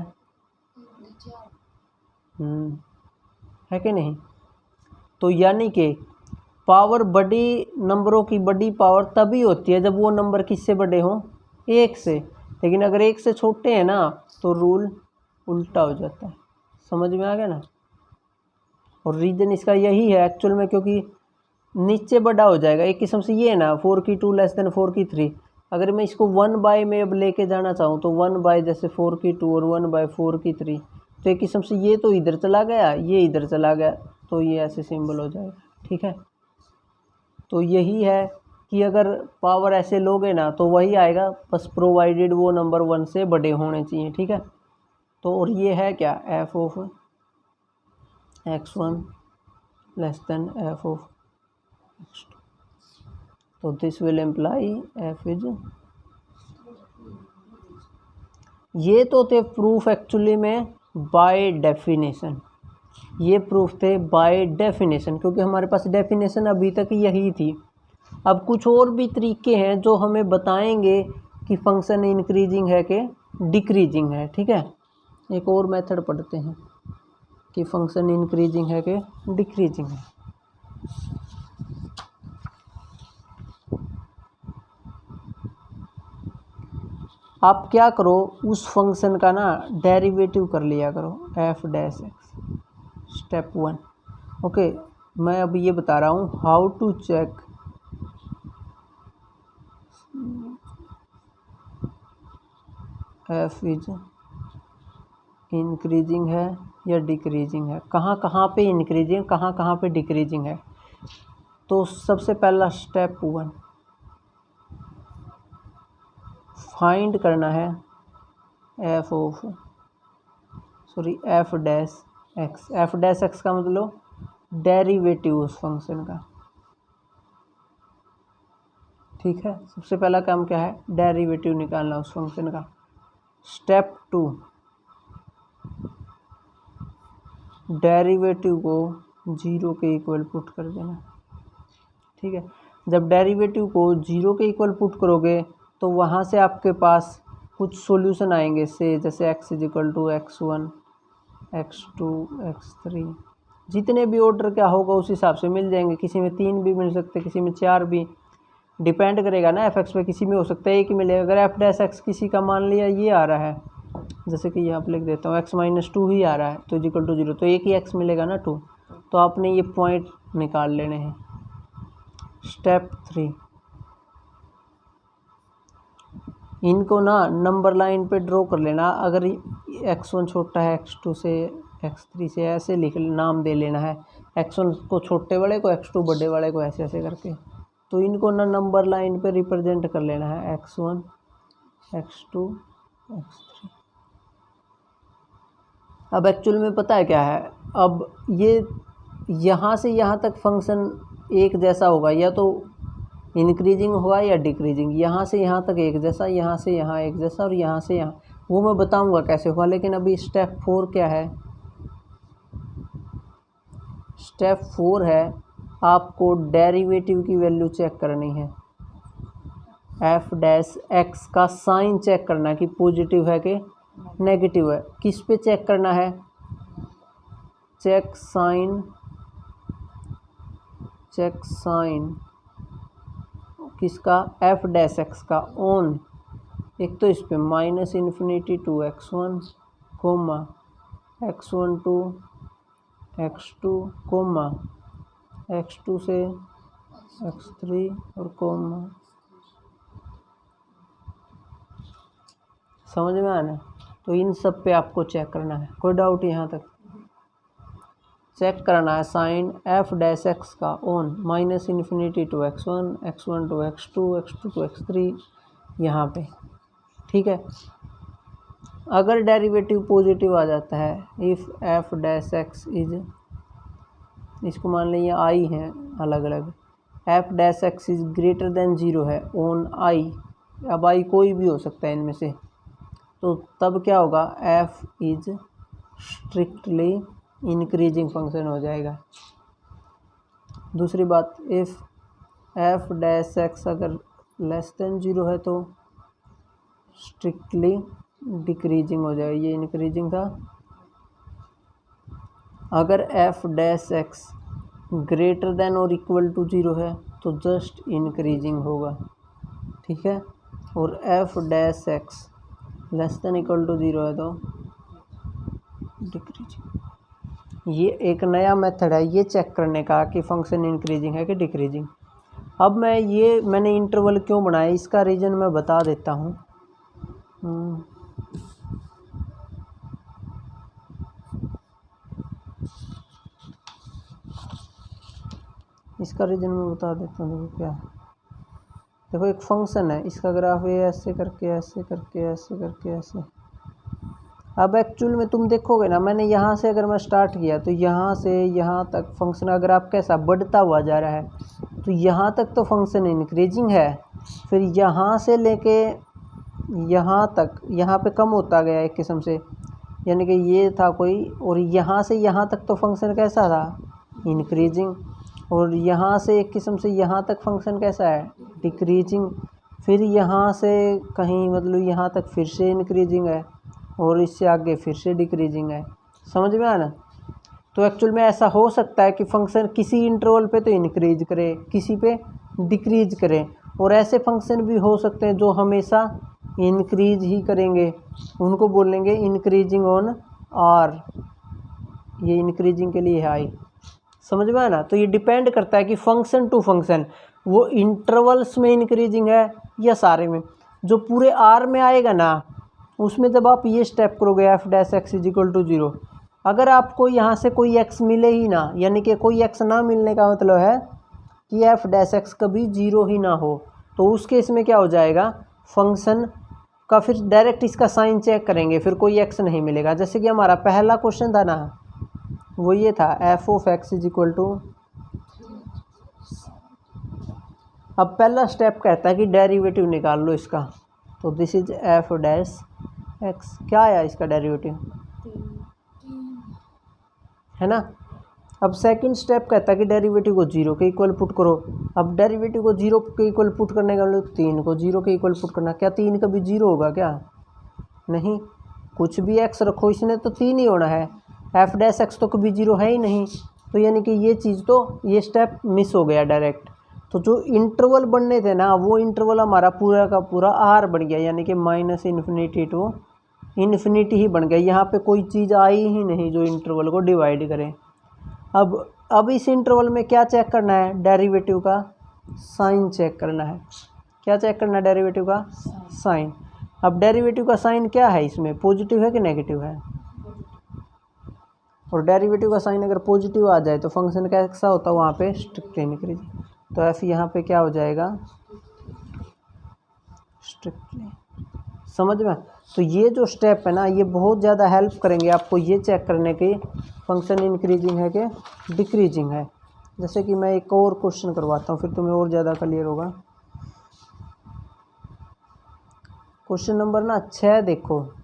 है कि नहीं? तो यानी कि पावर बड़ी, नंबरों की बड़ी पावर तभी होती है जब वो नंबर किससे बड़े हों, 1 से। लेकिन अगर 1 से छोटे हैं ना तो रूल उल्टा हो जाता है। समझ में आ गया ना? और रीज़न इसका यही है एक्चुअल में, क्योंकि नीचे बड़ा हो जाएगा। एक किस्म से ये है ना 4 की 2 लेस देन 4 की 3। अगर मैं इसको 1/, में अब लेके जाना चाहूँ तो 1/, जैसे 4 की 2 और 1/4 की 3, तो एक किस्म से ये तो इधर चला गया, ये इधर चला गया, तो ये ऐसे सिंबल हो जाएगा, ठीक है। तो यही है कि अगर पावर ऐसे लोगे ना तो वही आएगा, बस प्रोवाइडेड वो नंबर 1 से बड़े होने चाहिए, ठीक है। तो और ये है क्या, F of x1 less than F of x2। तो this will imply F is, ये तो थे प्रूफ एक्चुअली में बाय डेफिनेशन, ये प्रूफ थे बाय डेफिनेशन, क्योंकि हमारे पास डेफिनेशन अभी तक यही थी। अब कुछ और भी तरीके हैं जो हमें बताएंगे कि फंक्शन इंक्रीजिंग है कि डिक्रीजिंग है, ठीक है। एक और मेथड पढ़ते हैं कि फंक्शन इंक्रीजिंग है कि डिक्रीजिंग है। आप क्या करो, उस फंक्शन का ना डेरिवेटिव कर लिया करो, f dash x, step 1। Okay, मैं अब ये बता रहा हूँ how to check f is increasing है या डिक्रीजिंग है, कहाँ कहाँ पे इंक्रीजिंग, कहाँ कहाँ पे डिक्रीजिंग है। तो सबसे पहला स्टेप 1 फाइंड करना है f dash x. F dash x का मतलब डेरिवेटिव उस फंक्शन का, ठीक है। सबसे पहला काम क्या है, डेरिवेटिव निकालना उस फंक्शन का। स्टेप 2 डेरिवेटिव को 0 के इक्वल पुट कर देना, ठीक है। जब डेरिवेटिव को 0 के इक्वल पुट करोगे तो वहाँ से आपके पास कुछ सॉल्यूशन आएंगे से, जैसे x is equal to x1 x2 x3, जितने भी ऑर्डर क्या होगा उस हिसाब से मिल जाएंगे। किसी में 3 भी मिल सकते, किसी में 4 भी, डिपेंड करेगा ना f(x) पे। किसी में हो सकता है एक ही मिलेगा। अगर f डैश x किसी का मान लिया ये आ रहा है, जैसे कि यहाँ पर लिख देता हूँ x-2 ही आ रहा है, तो इक्वल टू 0, तो एक ही x मिलेगा ना 2। तो आपने ये पॉइंट निकाल लेने हैं। स्टेप 3 इनको ना नंबर लाइन पे ड्रॉ कर लेना। अगर x1 छोटा है x2 से, x3 से, ऐसे लिख नाम दे लेना है। x1 को छोटे वाले को, x2 बड़े वाले को, ऐसे ऐसे करके। तो इनको ना नंबर लाइन पे रिप्रेजेंट कर लेना है, x1 x2 x3। अब एक्चुअल में पता है क्या है, अब ये यहाँ से यहाँ तक फंक्शन एक जैसा होगा, या तो इंक्रीजिंग होगा या डिक्रीजिंग। यहाँ से यहाँ तक एक जैसा, यहाँ से यहाँ एक जैसा, और यहाँ से यहाँ, वो मैं बताऊंगा कैसे होगा। लेकिन अभी स्टेप 4 क्या है, स्टेप 4 है आपको डेरिवेटिव की वैल्यू चेक करनी है। एफ डैश एक्स का साइन चेक करना कि पॉजिटिव है कि नेगेटिव है। किस पे चेक करना है, चेक साइन किसका, एफ डैश एक्स का ऑन, एक तो इस पे -∞ to x1 coma x1 to x2 coma x2 से x3 और कोमा। समझ में आना। तो इन सब पे आपको चेक करना है। कोई डाउट यहाँ तक? चेक करना है साइन एफ डैश एक्स का on -∞ to x1 x1 to x2 x2 to x3 यहाँ पे, ठीक है। अगर डेरिवेटिव पॉजिटिव आ जाता है, if F dash x is, इसको मान लीजिए आई हैं अलग अलग, F dash x is greater then 0 है ऑन आई। अब आई कोई भी हो सकता है इनमें से, तो तब क्या होगा, F is strictly increasing function हो जाएगा। दूसरी बात, इफ़ एफ डैश एक्स अगर लेस देन 0 है तो स्ट्रिक्टली डिक्रीजिंग हो जाएगा। ये इंक्रीजिंग था। अगर f dash x greater than और इक्वल टू 0 है तो जस्ट इंक्रीजिंग होगा, ठीक है। और f dash x less than equal to 0 है तो डिक्रीजिंग। ये एक नया मेथड है ये चेक करने का कि फंक्शन इंक्रीजिंग है कि डिक्रीजिंग। अब मैंने इंटरवल क्यों बनाया, इसका रीज़न मैं बता देता हूँ। इसका रीज़न मैं बता देता हूँ। देखो क्या, देखो एक फंक्शन है, इसका ग्राफ ये ऐसे करके ऐसे करके ऐसे करके ऐसे। अब एक्चुअल में तुम देखोगे ना, मैंने यहाँ से अगर मैं स्टार्ट किया तो यहाँ से यहाँ तक फंक्शन का ग्राफ कैसा बढ़ता हुआ जा रहा है। तो यहाँ तक तो फंक्शन इंक्रीजिंग है, फिर यहाँ से लेके यहाँ तक, यहाँ पे कम होता गया एक किस्म से, यानी कि ये था कोई, और यहाँ से यहाँ तक तो फंक्शन कैसा था, इंक्रीजिंग। और यहाँ से एक किस्म से यहाँ तक फंक्शन कैसा है, डिक्रीजिंग। फिर यहाँ से कहीं मतलब यहाँ तक फिर से इंक्रीजिंग है, और इससे आगे फिर से डिक्रीजिंग है। समझ में आना। तो एक्चुअल में ऐसा हो सकता है कि फंक्शन किसी इंटरवल पे तो इंक्रीज करे, किसी पे डिक्रीज करे, और ऐसे फंक्शन भी हो सकते हैं जो हमेशा इंक्रीज ही करेंगे, उनको बोलेंगे इंक्रीजिंग ऑन आर। ये इंक्रीजिंग के लिए है आई। समझ में आया ना। तो ये डिपेंड करता है कि फंक्शन टू फंक्शन वो इंटरवल्स में इंक्रीजिंग है या सारे में। जो पूरे आर में आएगा ना उसमें जब आप ये स्टेप करोगे f dash x is equal to 0, अगर आपको यहाँ से कोई एक्स मिले ही ना, यानी कि कोई एक्स ना मिलने का मतलब है कि एफ डैश एक्स कभी 0 ही ना हो, तो उस केस में क्या हो जाएगा, फंक्शन का फिर डायरेक्ट इसका साइन चेक करेंगे, फिर कोई एक्स नहीं मिलेगा। जैसे कि हमारा पहला क्वेश्चन था ना, वो ये था f of x is equal to, अब पहला स्टेप कहता है कि डेरिवेटिव निकाल लो इसका, तो this is F dash x, क्या आया इसका डेरिवेटिव है ना। अब सेकंड स्टेप कहता है कि डेरिवेटिव को 0 के इक्वल पुट करो। अब डेरिवेटिव को 0 के इक्वल पुट करने का मतलब 3 को 0 के इक्वल पुट करना। क्या 3 कभी 0 होगा क्या, नहीं, कुछ भी एक्स रखो इसने तो 3 ही होना है। एफ डैश एक्स तो कभी 0 है ही नहीं, तो यानी कि ये चीज़ तो ये स्टेप मिस हो गया डायरेक्ट। तो जो इंटरवल बनने थे ना वो इंटरवल हमारा पूरा का पूरा आर बन गया, यानी कि माइनस इन्फिनिटी टू इन्फिनिटी ही बन गया। यहाँ पे कोई चीज़ आई ही नहीं जो इंटरवल को डिवाइड करे। अब इस इंटरवल में क्या चेक करना है, डेरिवेटिव का साइन चेक करना है। क्या चेक करना है, डेरिवेटिव का साइन। अब डेरिवेटिव का साइन क्या है, इसमें पॉजिटिव है कि नेगेटिव है, और डेरिवेटिव का साइन अगर पॉजिटिव आ जाए तो फंक्शन कैसा होता है वहाँ पे स्ट्रिक्टली इंक्रीजिंग। तो एफ यहाँ पे क्या हो जाएगा, स्ट्रिक्टली, समझ में। तो ये जो स्टेप है ना ये बहुत ज़्यादा हेल्प करेंगे आपको ये चेक करने की फंक्शन इंक्रीजिंग है कि डिक्रीजिंग है। जैसे कि मैं एक और क्वेश्चन करवाता हूँ फिर तुम्हें और ज़्यादा क्लियर होगा। क्वेश्चन नंबर ना 6 देखो,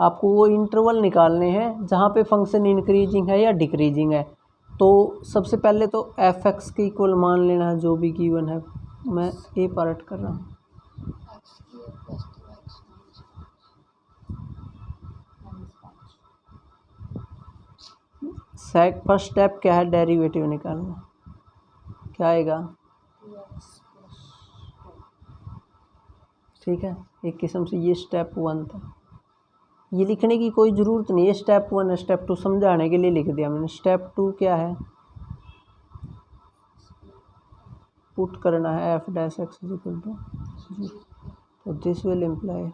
आपको वो इंटरवल निकालने हैं जहाँ पे फंक्शन इंक्रीजिंग है या डिक्रीजिंग है। तो सबसे पहले तो एफ एक्स के इक्वल मान लेना है जो भी गिवन है। मैं ए पार्ट कर रहा हूँ, फर्स्ट स्टेप क्या है, डेरिवेटिव निकालना। क्या आएगा, ठीक है। एक किस्म से ये स्टेप 1 था, ये लिखने की कोई ज़रूरत नहीं है, स्टेप 1 स्टेप 2 समझाने के लिए लिख दिया मैंने। स्टेप 2 क्या है, पुट करना है f dash x is equal to 0, तो this will imply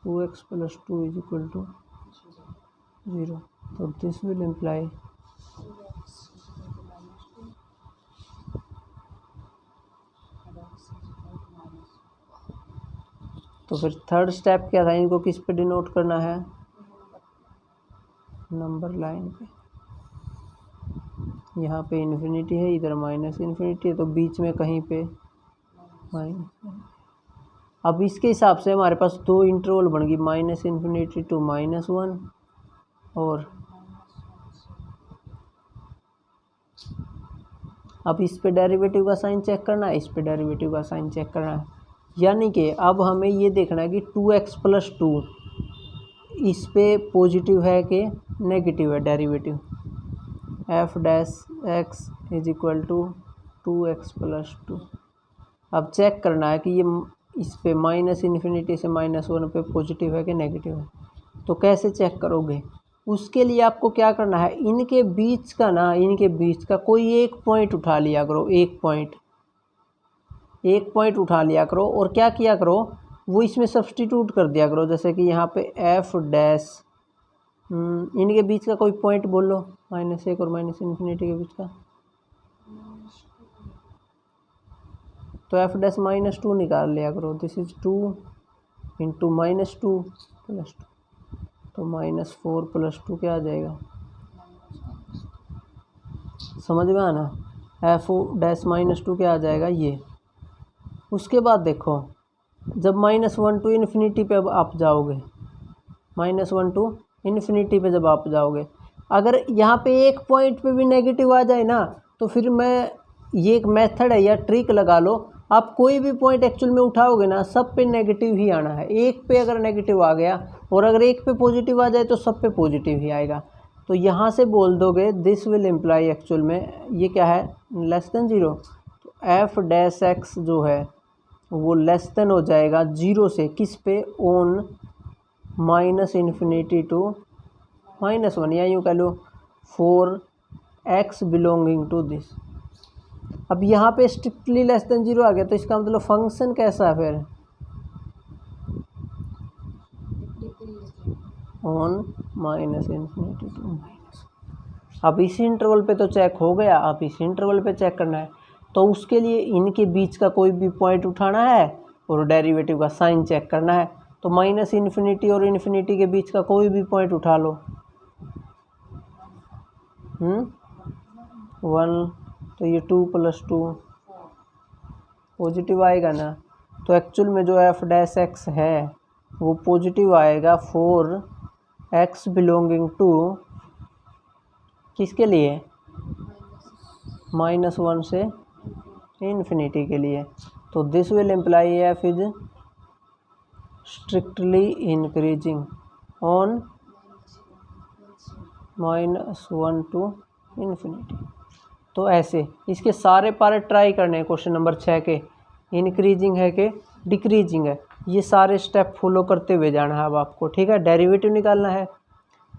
2x plus 2 is equal to 0, तो दिस विल इम्प्लाई तो फिर थर्ड स्टेप क्या था, इनको किस पे डिनोट करना है, नंबर लाइन पे। यहाँ पे इन्फिनिटी है, इधर माइनस इन्फिनिटी है, तो बीच में कहीं पे माइनस। अब इसके हिसाब से हमारे पास दो इंटरवल बन गई, माइनस इन्फिनिटी टू -1, और अब इस पे डेरिवेटिव का साइन चेक करना है, इस पे डेरिवेटिव का साइन चेक करना है। यानी कि अब हमें ये देखना है कि 2x प्लस 2 इस पे पॉजिटिव है कि नेगेटिव है derivative. F dash x is equal to 2x plus 2। अब चेक करना है कि ये इस पे माइनस इन्फिनिटी से -1 पे पॉजिटिव है कि नेगेटिव है। तो कैसे चेक करोगे, उसके लिए आपको क्या करना है, इनके बीच का कोई एक पॉइंट उठा लिया करो, एक पॉइंट उठा लिया करो, और क्या किया करो, वो इसमें सब्सटीट्यूट कर दिया करो। जैसे कि यहाँ पे एफ डैश इनके बीच का कोई पॉइंट बोल लो, -1 और माइनस इन्फिनिटी के बीच का, तो एफ डैश -2 निकाल लिया करो। दिस इज 2 इंटू -2 प्लस 2, तो -4 प्लस 2 क्या आ जाएगा, समझ में आना। एफ डैश -2 क्या आ जाएगा ये। उसके बाद देखो जब -1 टू इन्फिनिटी पे अब आप जाओगे, -1 टू इन्फिनिटी पे जब आप जाओगे, अगर यहाँ पे एक पॉइंट पे भी नेगेटिव आ जाए ना, तो फिर मैं ये एक मेथड है या ट्रिक लगा लो, आप कोई भी पॉइंट एक्चुअल में उठाओगे ना सब पे नेगेटिव ही आना है। एक पे अगर नेगेटिव आ गया और अगर एक पे पॉजिटिव आ जाए तो सब पे पॉजिटिव ही आएगा। तो यहाँ से बोल दोगे दिस विल इम्प्लाई, एक्चुअल में ये क्या है, लेस देन 0, तो एफ डैश एक्स जो है वो लेस देन हो जाएगा 0 से, किस पे, ऑन -∞ टू -1, या यूँ कह लो for x belonging to this. अब यहाँ पे स्ट्रिक्टली लेस देन 0 आ गया, तो इसका मतलब फंक्शन कैसा है फिर, ऑन -∞ टू अब इस इंटरवल पे तो चेक हो गया, अब इस इंटरवल पे चेक करना है, तो उसके लिए इनके बीच का कोई भी पॉइंट उठाना है और डेरिवेटिव का साइन चेक करना है। तो -∞ और इन्फिनिटी के बीच का कोई भी पॉइंट उठा लो, 1, तो ये 2 + 2 पॉजिटिव आएगा ना। तो एक्चुअल में जो f' है वो पॉजिटिव आएगा फॉर x बिलोंगिंग टू, किसके लिए, -1 से इन्फिनिटी के लिए। तो this will imply f is strictly increasing on -1 to infinity. तो ऐसे इसके सारे पार्ट ट्राई करने हैं क्वेश्चन नंबर 6 के, इंक्रीजिंग है कि डिक्रीजिंग है, ये सारे स्टेप फॉलो करते हुए जाना है अब आपको, ठीक है। डेरिवेटिव निकालना है,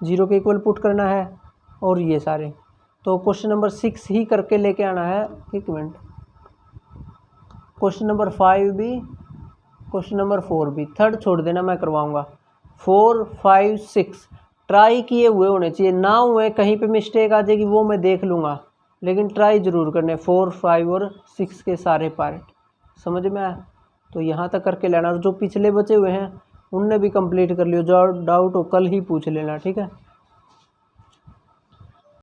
0 के इक्वल पुट करना है, और ये सारे। तो क्वेश्चन नंबर 6 ही करके लेके आना है, एक मिनट, क्वेश्चन नंबर 5 भी, क्वेश्चन नंबर 4 भी, थर्ड छोड़ देना, मैं करवाऊंगा। 4, 5, 6 ट्राई किए हुए होने चाहिए, ना हुए कहीं पे मिस्टेक आ जाएगी वो मैं देख लूँगा, लेकिन ट्राई ज़रूर करने 4, 5 और 6 के सारे पार्ट, समझ में आया। तो यहाँ तक करके लेना, और जो पिछले बचे हुए हैं उनने भी कंप्लीट कर लियो, जो डाउट हो कल ही पूछ लेना, ठीक है।